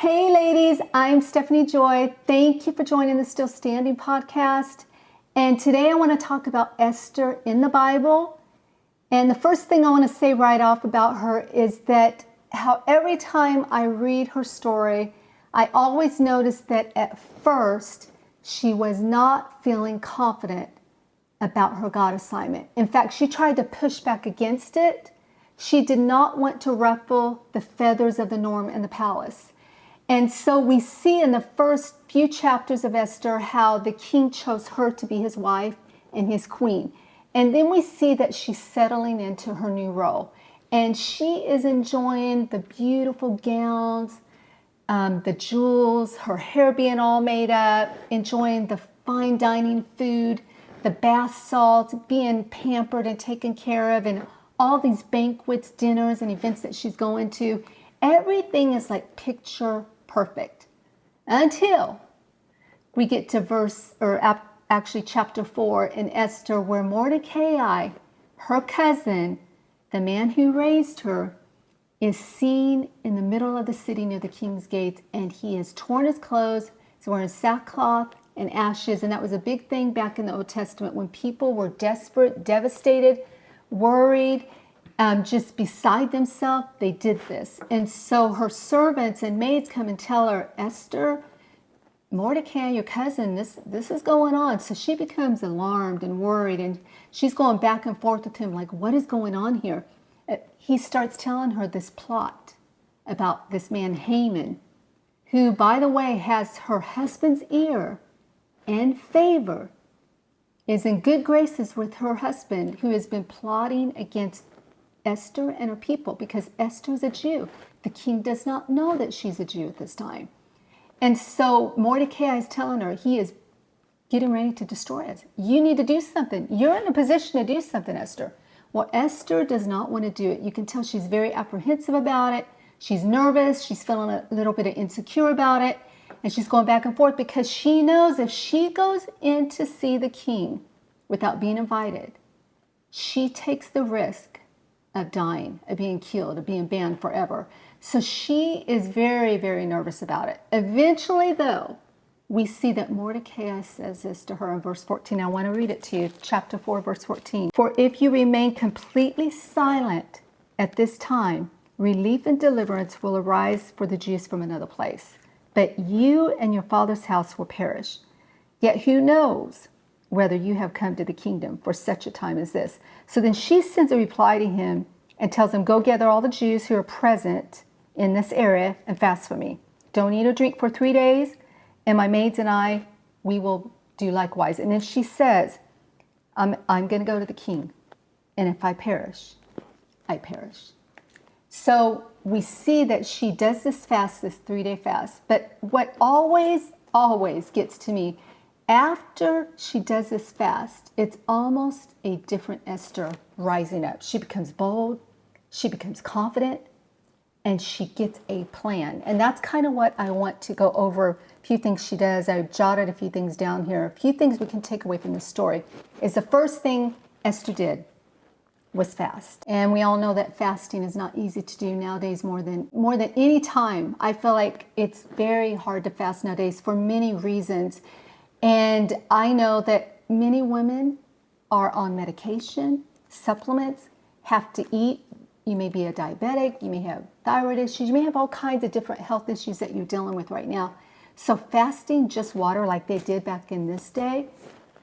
Hey ladies, I'm Stephenie Joy. Thank you for joining the Still Standing podcast. And today I want to talk about Esther in the Bible. And the first thing I want to say right off about her is that how every time I read her story, I always notice that at first she was not feeling confident about her God assignment. In fact, she tried to push back against it. She did not want to ruffle the feathers of the norm in the palace. And so we see in the first few chapters of Esther how the king chose her to be his wife and his queen. And then we see that she's settling into her new role. And she is enjoying the beautiful gowns, the jewels, her hair being all made up, enjoying the fine dining food, the bath salts, being pampered and taken care of, and all these banquets, dinners, and events that she's going to. Everything is like picture perfect until we get to chapter 4 in Esther, where Mordecai, her cousin, the man who raised her, is seen in the middle of the city near the king's gates, and he has torn his clothes. He's wearing sackcloth and ashes, and that was a big thing back in the Old Testament when people were desperate, devastated, worried, just beside themselves. They did this. And so her servants and maids come and tell her, Esther, Mordecai, your cousin, this is going on. So she becomes alarmed and worried, and she's going back and forth with him like, what is going on here? He starts telling her this plot about this man Haman, who, by the way, has her husband's ear and favor, is in good graces with her husband, who has been plotting against Esther and her people, because Esther is a Jew. The king does not know that she's a Jew at this time. And so Mordecai is telling her he is getting ready to destroy us. You need to do something. You're in a position to do something, Esther. Well, Esther does not want to do it. You can tell she's very apprehensive about it. She's nervous. She's feeling a little bit insecure about it. And she's going back and forth because she knows if she goes in to see the king without being invited, she takes the risk of dying, of being killed, of being banned forever. So she is very, very nervous about it. Eventually, though, we see that Mordecai says this to her in verse 14. I want to read it to you, chapter 4, verse 14. For if you remain completely silent at this time, relief and deliverance will arise for the Jews from another place. But you and your father's house will perish. Yet who knows whether you have come to the kingdom for such a time as this. So then she sends a reply to him and tells him, go gather all the Jews who are present in this area and fast for me. Don't eat or drink for 3 days, and my maids and I, we will do likewise. And then she says, I'm going to go to the king, and if I perish, I perish. So we see that she does this fast, this 3-day fast. But what always gets to me, after she does this fast, it's almost a different Esther rising up. She becomes bold, she becomes confident, and she gets a plan. And that's kind of what I want to go over. A few things she does. I jotted a few things down here. A few things we can take away from this story is the first thing Esther did was fast. And we all know that fasting is not easy to do nowadays more than any time. I feel like it's very hard to fast nowadays for many reasons. And I know that many women are on medication, supplements, have to eat. You may be a diabetic, you may have thyroid issues, you may have all kinds of different health issues that you're dealing with right now. So fasting just water like they did back in this day,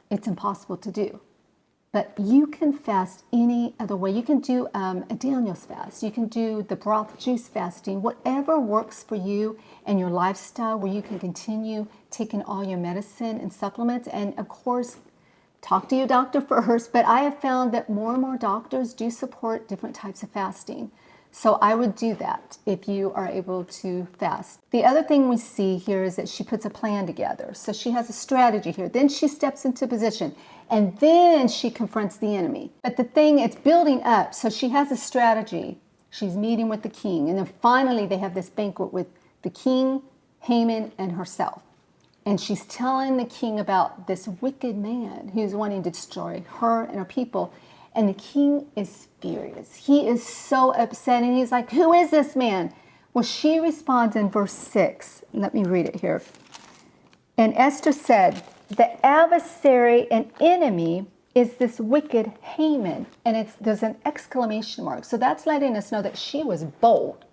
it's impossible to do. But you can fast any other way. You can do a Daniel's fast. You can do the broth juice fasting, whatever works for you and your lifestyle, where you can continue taking all your medicine and supplements. And of course, talk to your doctor first. But I have found that more and more doctors do support different types of fasting. So I would do that if you are able to fast. The other thing we see here is that she puts a plan together. So she has a strategy here. Then she steps into position, and then she confronts the enemy. But the thing, it's building up. So she has a strategy. She's meeting with the king. And then finally they have this banquet with the king, Haman, and herself. And she's telling the king about this wicked man who's wanting to destroy her and her people. And the king is furious. He is so upset. And he's like, who is this man? Well, she responds in verse 6. Let me read it here. And Esther said, the adversary and enemy is this wicked Haman. And there's an exclamation mark. So that's letting us know that she was bold.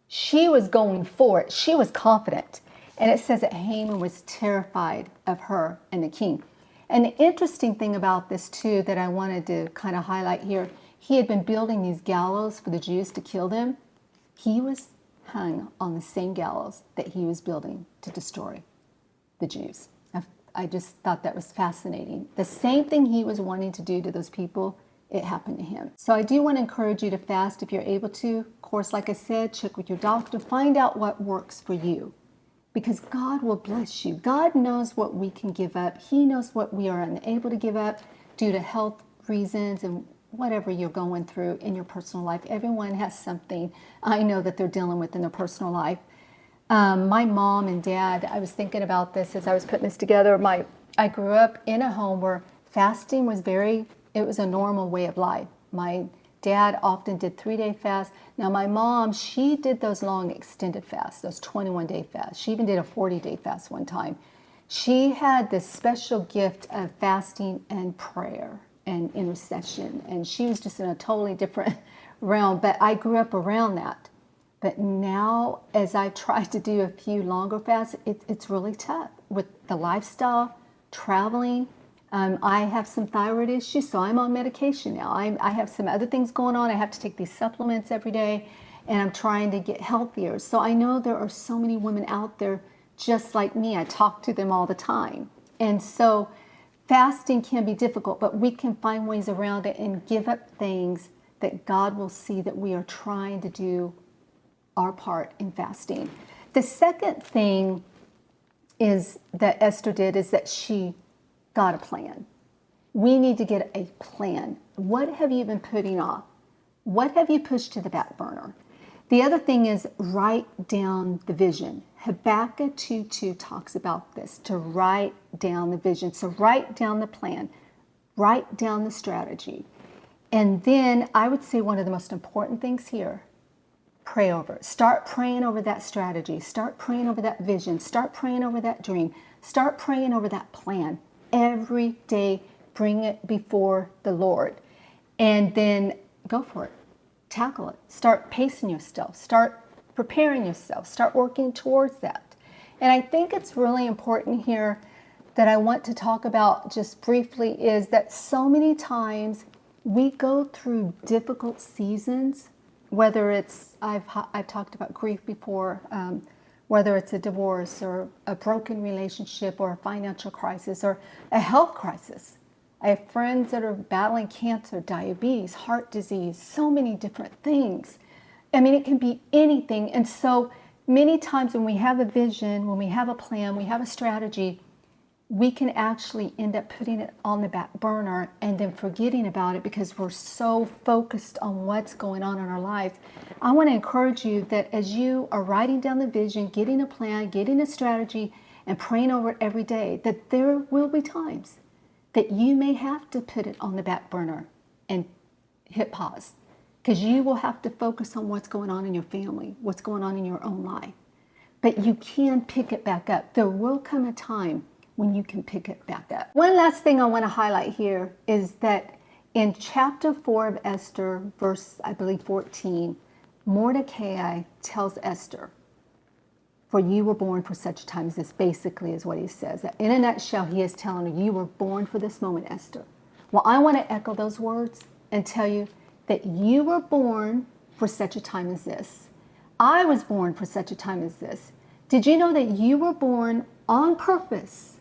She was going for it. She was confident. And it says that Haman was terrified of her and the king. And the interesting thing about this too that I wanted to kind of highlight here, he had been building these gallows for the Jews to kill them. He was hung on the same gallows that he was building to destroy the Jews. I just thought that was fascinating. The same thing he was wanting to do to those people, it happened to him. So I do want to encourage you to fast if you're able to. Of course, like I said, check with your doctor. Find out what works for you, because God will bless you. God knows what we can give up. He knows what we are unable to give up due to health reasons and whatever you're going through in your personal life. Everyone has something I know that they're dealing with in their personal life. My mom and dad, I was thinking about this as I was putting this together. I grew up in a home where fasting was it was a normal way of life. My dad often did 3-day fasts. Now my mom, she did those long extended fasts, those 21-day fasts. She even did a 40-day fast one time. She had this special gift of fasting and prayer and intercession. And she was just in a totally different realm, but I grew up around that. But now, as I've tried to do a few longer fasts, it's really tough with the lifestyle, traveling. I have some thyroid issues, so I'm on medication now. I have some other things going on. I have to take these supplements every day, and I'm trying to get healthier. So I know there are so many women out there just like me. I talk to them all the time. And so fasting can be difficult, but we can find ways around it and give up things that God will see that we are trying to do our part in fasting. The second thing is that Esther did is that she got a plan. We need to get a plan. What have you been putting off? What have you pushed to the back burner? The other thing is write down the vision. Habakkuk 2:2 talks about this, to write down the vision. So write down the plan, write down the strategy. And then I would say one of the most important things here, pray over it. Start praying over that strategy. Start praying over that vision. Start praying over that dream. Start praying over that plan. Every day, bring it before the Lord. And then go for it. Tackle it. Start pacing yourself. Start preparing yourself. Start working towards that. And I think it's really important here that I want to talk about just briefly is that so many times we go through difficult seasons, whether it's, I've talked about grief before, whether it's a divorce or a broken relationship or a financial crisis or a health crisis. I have friends that are battling cancer, diabetes, heart disease, so many different things. I mean, it can be anything. And so many times when we have a vision, when we have a plan, we have a strategy, we can actually end up putting it on the back burner and then forgetting about it because we're so focused on what's going on in our lives. I want to encourage you that as you are writing down the vision, getting a plan, getting a strategy, and praying over it every day, that there will be times that you may have to put it on the back burner and hit pause, because you will have to focus on what's going on in your family, what's going on in your own life. But you can pick it back up. There will come a time when you can pick it back up. One last thing I want to highlight here is that in chapter 4 of Esther, verse, I believe, 14, Mordecai tells Esther, for you were born for such a time as this, basically is what he says. In a nutshell, he is telling her, you were born for this moment, Esther. Well, I want to echo those words and tell you that you were born for such a time as this. I was born for such a time as this. Did you know that you were born on purpose?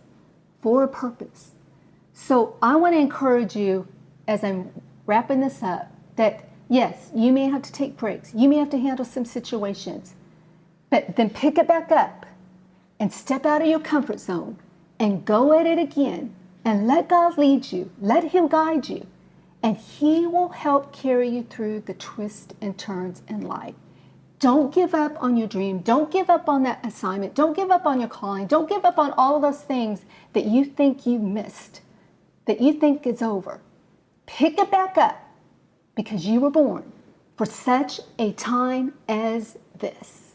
For a purpose. So I want to encourage you as I'm wrapping this up that yes, you may have to take breaks. You may have to handle some situations, but then pick it back up and step out of your comfort zone and go at it again and let God lead you. Let Him guide you, and He will help carry you through the twists and turns in life. Don't give up on your dream. Don't give up on that assignment. Don't give up on your calling. Don't give up on all those things that you think you missed, that you think is over. Pick it back up because you were born for such a time as this.